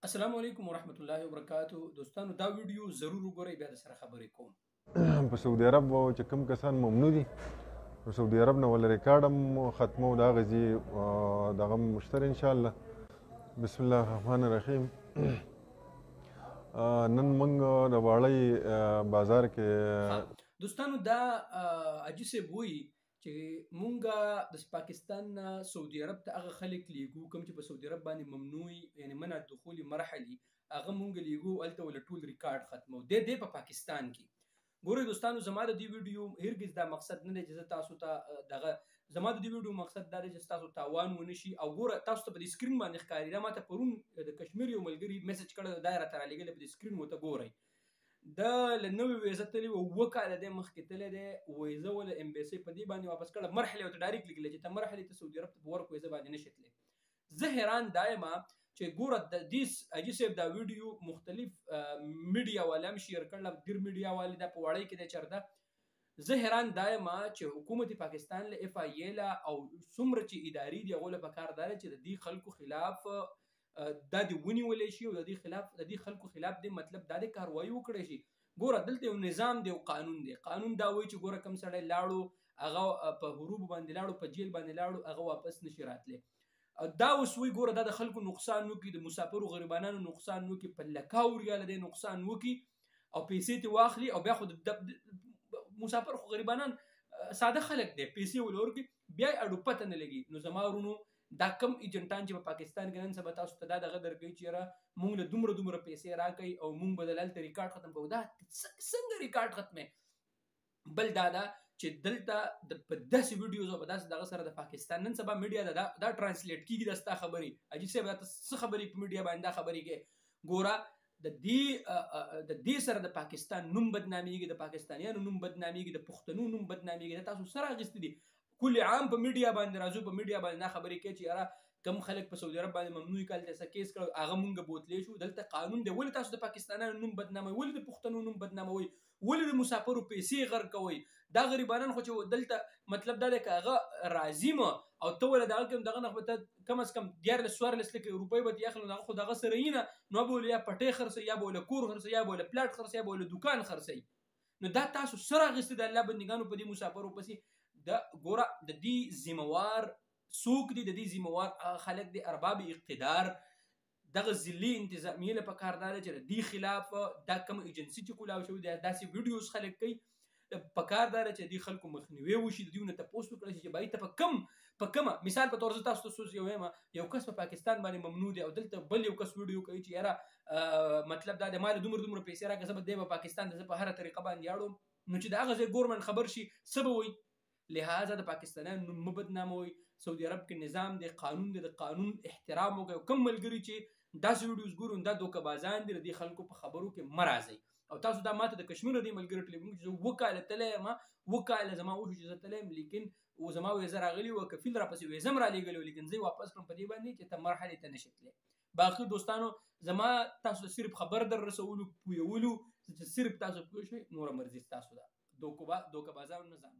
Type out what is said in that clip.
السلام علیکم ورحمت الله وبرکاتو. دوستانو دا ویډیو ضرور وګورئ، بیا د سره خبرې کوم. په سعودي عرب چې کوم کسان ممنوع دي په سعودي عرب نه ول ریکارډ هم ختمو دا غزي دغه مشتری ان شاء الله. بسم الله الرحمن الرحیم. نن موږ د واړی بازار کې دوستانو دا اجي صاحب وایي چې مونږ د پاکستان نه سعودي عرب ته هغه خلک لیږو کوم چې په سعودي عرب باندې ممنوع یعنی منع دخول مرحلي هغه مونږ لیږو هلته ول ټول ریکارډ ختمو د په پاکستان کې. ګورئ دوستانو، زما د دې ویډیو هرګز دا مقصد نه دی چې زه تاسو ته دغه زما د دې ویډیو مقصد دا دی چې تاسو تاوان ونه شي. او ګوره تاسو ته په دې سکرین باندې ښکاري دا ماته پرون د کشمیر یو ملګري میسج کړی دا راته رالیږلی په دې سکرین ورته ګورئ. د له نوې ویزه تللی و 2 کاله دی مخکې تللی دی ویزه ول امبیسي په دې باندې واپس کړه مرحلې ورته ډایرکټ لیکلی چې ته مرحلې ته سعودي عرب ته په ورک ویزه باندې نشې تللی. زه حیران دا یم چې ګوره د دې اجي صاحب دا ویډیو مختلف میډیا والا هم شیر کړل، ډېر میډیا والي دا په وړی کې دی چرته. زه حیران دا یم چې حکومت پاکستان له اف آی ای له او څومره چې ادارې دي هغو له پکار دا چې د دې خلکو خلاف دا دې ونیولی شي او د دې خلکو خلاف دې مطلب دا د کاروایي وکړی شي. ګوره دلته یو نظام دی او قانون دی. قانون دا وایي چې ګوره کوم سړی لاړو هغه په هروب باندې لاړو په جیل باندې لاړو هغه واپس نشي راتلی. دا اوس وایي ګوره دا د خلکو نقصان وکړي، د مسافرو غریبانانو نقصان وکړي، په لکاو ریاله دی نقصان وکړي او پیسې ترې واخلي او بیا خو د مسافر خو غریبانان ساده خلک دی پیسې ول ورکړي بیا یې اډو پته نه لګي. نو زما ورونو دا کم ایجنټان چې په پاکستان کې نن سبا تاسو ته دا دغه درکوي چې یاره مونږ له دومره پیسې راکوي او مونږ به دلته ریکارډ ختم کوو. دا څنګه ریکارډ ختمې؟ بل دا ده چې دلته په داسې ویډیوز او په داسې دغه سره د پاکستان نن سبا میډیا دا ټرانسلیټ کېږي دا ستا خبرې اجي صاحب ته څه خبرې په میډیا باندې دا خبرې کې ګوره د دې سره د پاکستان نوم بدنامېږي، د پاکستانیانو نوم بدنامېږي، د پښتنو نوم بدنامېږي. دا تاسو سره اخیستي دي کل عام په میډیا باندې راځو په میډیا باندې دا خبرې کوي چې یاره کم خلک په سعودي عرب باندې ممنوع کال ته کیس کړ هغه مونږ بوتلی شو. دلته قانون دی، ولې تاسو د پاکستانیانو نوم بدناموي، ولې د پښتنو نوم بدناموي، ولې د مسافرو پیسې غر کوي؟ دا غریبانان خو چې دلته مطلب دا دی که هغه راځي او ته ولې دغه کوم دغه نه خو ته کم از کم 14 لکه روپۍ به دې اخلي نو هغه خو دغه سره یي نه نو به ولې یا پټۍ خرڅوي یا به ولې کور خرڅوي یا به ولې پلاټ خرڅوي یا به ولې دوکان خرڅوي. نو دا تاسو سره اخیستي د الله بندګانو په دې مسافرو پسې. د ګوره د دې ذموار څوک دي؟ د دې ذموار خلک دي ارباب اقتدار. دغه ضلعي انتظامیې له پکار دا دی چې د دې خلاف دا کوم ایجنسي چې کولاو شوي دی داسې ویډیوز خلک کوي پکار دا دی چې د دې خلکو مخنیوی وشي، د دوی نه تپوس وکړی شي چې بهي ته په کومه مثال په طور زه تاسو ته یو وایم یو کس په پاکستان باندې ممنوع دی او دلته بل یو کس ویډیو کوي چې یاره مطلب دا دی ما له دومره پیسې راکړه زه به دی به پاکستان ته زه په هره طریقه باندې اړوم. نو چې د هغه ځای ګورمنټ خبر شي څه به وایي؟ لہذا د پاکستانیانو نوم مه بدناموئ. سعودي عرب کې نظام دی، قانون دی، د قانون احترام وکړئ. کوم ملګري چې داسې ویډیوز ګوري دا دوکهبازان دي، د دې خلکو په خبرو کې مه راځئ. او تاسو دا ماته د کشمیر د ملګري ټلیفون چې زه 2 کاله تللی یم 2 کاله زما وشو چې زه تللی یم لیکن زما ویزه راغلي وه کفیل راپسې ویزه هم رالیږلې وه لیکن زه یې واپس کړم په دې باندې چې ته مرحلې ته نشې تللی. باقي دوستانو زما تاسو صرف خبر در رسولو پویولو چې صرف تاسو پوه شئ، نوره مرضي ستاسو ده. دوکهبازانو نه ځان